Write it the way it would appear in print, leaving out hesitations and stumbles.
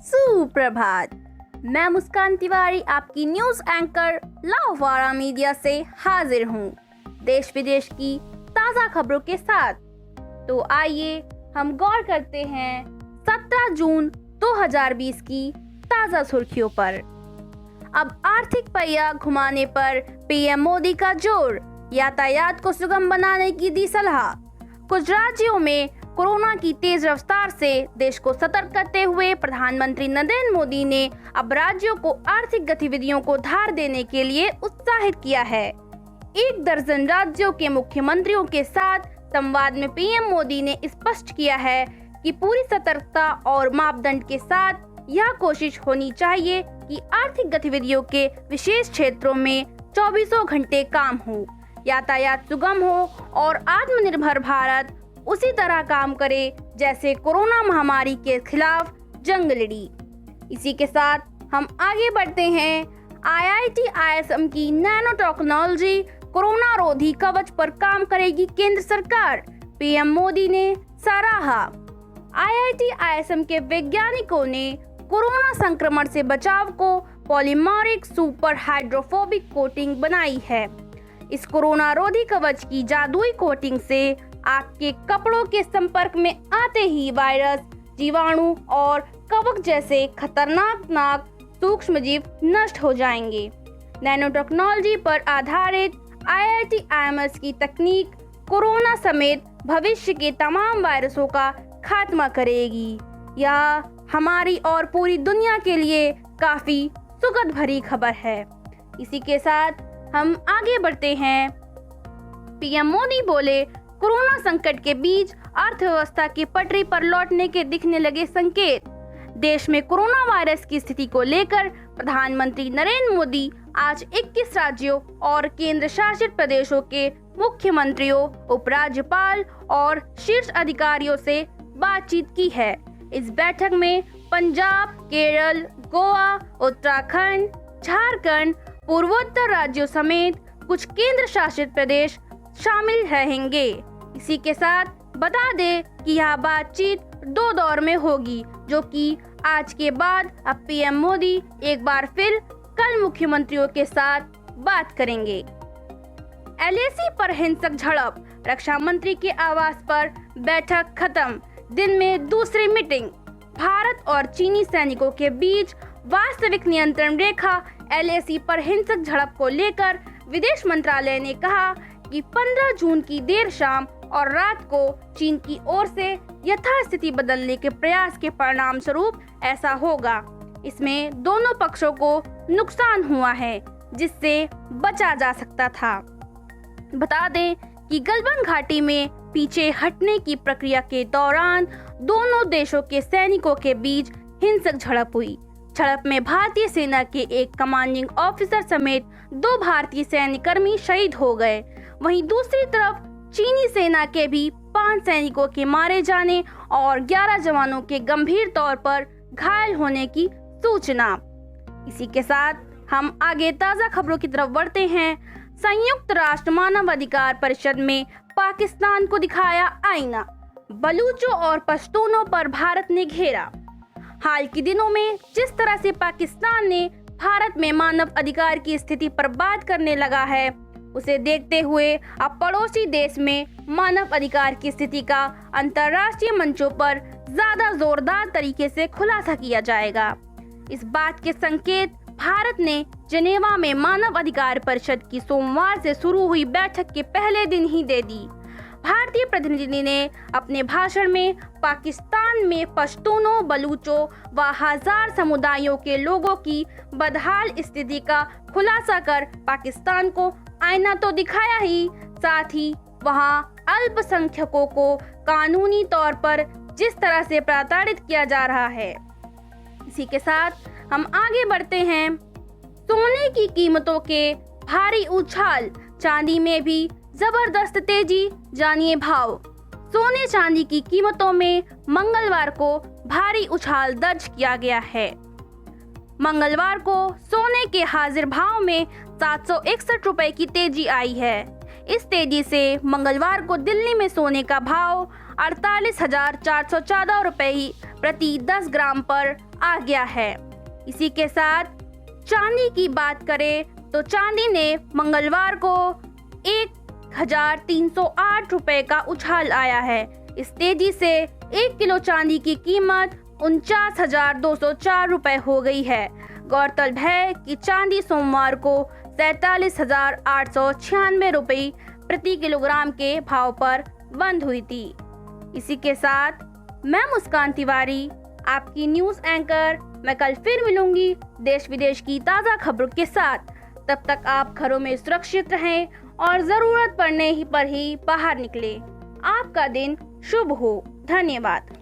सुप्रभात। मैं मुस्कान तिवारी आपकी न्यूज एंकर लावारा मीडिया से हाजिर हूँ देश विदेश की ताज़ा खबरों के साथ। तो आइए हम गौर करते हैं 17 जून 2020 की ताज़ा सुर्खियों पर। अब आर्थिक पहिया घुमाने पर पीएम मोदी का जोर, यातायात को सुगम बनाने की दी सलाह। कुछ राज्यों में कोरोना की तेज रफ्तार से देश को सतर्क करते हुए प्रधानमंत्री नरेंद्र मोदी ने अब राज्यों को आर्थिक गतिविधियों को धार देने के लिए उत्साहित किया है। 1 दर्जन राज्यों के मुख्यमंत्रियों के साथ संवाद में पीएम मोदी ने स्पष्ट किया है कि पूरी सतर्कता और मापदंड के साथ यह कोशिश होनी चाहिए कि आर्थिक गतिविधियों के विशेष क्षेत्रों में 24 घंटे काम हो, यातायात सुगम हो और आत्मनिर्भर भारत उसी तरह काम करे जैसे कोरोना महामारी के खिलाफ जंग लड़ी। इसी के साथ हम आगे बढ़ते हैं। IIT ISM की नैनो टेक्नोलॉजी कोरोना रोधी कवच पर काम करेगी केंद्र सरकार, पीएम मोदी ने सराहा। IIT ISM के वैज्ञानिकों ने कोरोना संक्रमण से बचाव को पॉलीमरिक सुपर हाइड्रोफोबिक कोटिंग बनाई है। इस कोरोना रोधी कवच की जादुई कोटिंग से आपके कपड़ों के संपर्क में आते ही वायरस, जीवाणु और कवक जैसे खतरनाक सूक्ष्मजीव नष्ट हो जाएंगे। नैनो टेक्नोलॉजी पर आधारित IIT IMS की तकनीक कोरोना समेत भविष्य के तमाम वायरसों का खात्मा करेगी। यह हमारी और पूरी दुनिया के लिए काफी सुखद भरी खबर है। इसी के साथ हम आगे बढ़ते हैं। पीएम मोदी बोले, कोरोना संकट के बीच अर्थव्यवस्था की पटरी पर लौटने के दिखने लगे संकेत। देश में कोरोना वायरस की स्थिति को लेकर प्रधानमंत्री नरेंद्र मोदी आज 21 राज्यों और केंद्र शासित प्रदेशों के मुख्यमंत्रियों, उपराज्यपाल और शीर्ष अधिकारियों से बातचीत की है। इस बैठक में पंजाब, केरल, गोवा, उत्तराखंड, झारखंड, पूर्वोत्तर राज्यों समेत कुछ केंद्र शासित प्रदेश शामिल रहेंगे। इसी के साथ बता दें कि यह बातचीत 2 दौर में होगी, जो कि आज के बाद अब पीएम मोदी एक बार फिर कल मुख्यमंत्रियों के साथ बात करेंगे। LAC पर हिंसक झड़प, रक्षा मंत्री के आवास पर बैठक खत्म, दिन में दूसरी मीटिंग। भारत और चीनी सैनिकों के बीच वास्तविक नियंत्रण रेखा LAC पर हिंसक झड़प को लेकर विदेश मंत्रालय ने कहा कि 15 जून की देर शाम और रात को चीन की ओर से यथास्थिति बदलने के प्रयास के परिणाम स्वरूप ऐसा होगा। इसमें दोनों पक्षों को नुकसान हुआ है, जिससे बचा जा सकता था। बता दें कि गलवान घाटी में पीछे हटने की प्रक्रिया के दौरान दोनों देशों के सैनिकों के बीच हिंसक झड़प हुई। झड़प में भारतीय सेना के एक कमांडिंग ऑफिसर समेत 2 भारतीय सैन्यकर्मी शहीद हो गए। वहीं दूसरी तरफ चीनी सेना के भी 5 सैनिकों के मारे जाने और 11 जवानों के गंभीर तौर पर घायल होने की सूचना। इसी के साथ हम आगे ताज़ा खबरों की तरफ बढ़ते हैं। संयुक्त राष्ट्र मानव अधिकार परिषद में पाकिस्तान को दिखाया आईना, बलूचों और पश्तूनों पर भारत ने घेरा। हाल के दिनों में जिस तरह से पाकिस्तान ने भारत में मानव अधिकार की स्थिति पर बात करने लगा है, उसे देखते हुए अब पड़ोसी देश में मानव अधिकार की स्थिति का अंतर्राष्ट्रीय मंचों पर ज्यादा जोरदार तरीके से खुलासा किया जाएगा। इस बात के संकेत भारत ने जेनेवा में मानव अधिकार परिषद की सोमवार से शुरू हुई बैठक के पहले दिन ही दे दी। भारतीय प्रतिनिधि ने अपने भाषण में पाकिस्तान में पश्तूनों, बलूचों व हजार समुदायों के लोगों की बदहाल स्थिति का खुलासा कर पाकिस्तान को आईना तो दिखाया ही, साथ ही वहां अल्पसंख्यकों को कानूनी तौर पर जिस तरह से प्रताड़ित किया जा रहा है। इसी के साथ हम आगे बढ़ते हैं। सोने की कीमतों के भारी उछाल, चांदी में भी जबरदस्त तेजी, जानिए भाव। सोने चांदी की कीमतों में मंगलवार को भारी उछाल दर्ज किया गया है। मंगलवार को सोने के हाजिर भाव में 761 रुपए की तेजी आई है। इस तेजी से मंगलवार को दिल्ली में सोने का भाव 48,414 रुपए ही प्रति 10 ग्राम पर आ गया है। इसी के साथ चांदी की बात करें तो चांदी ने मंगलवार को 1308 रुपए का उछाल आया है। इस तेजी से 1 किलो चांदी की कीमत 49,204 रुपए हो गई है। गौरतलब है कि चांदी सोमवार को 47,896 रुपए प्रति किलोग्राम के भाव पर बंद हुई थी। इसी के साथ मैं मुस्कान तिवारी, आपकी न्यूज़ एंकर। मैं कल फिर मिलूंगी देश विदेश की ताज़ा खबरों के साथ। तब तक आप घरों में सुरक्षित रहें और ज़रूरत पड़ने पर ही बाहर निकलें। आपका दिन शुभ हो। धन्यवाद।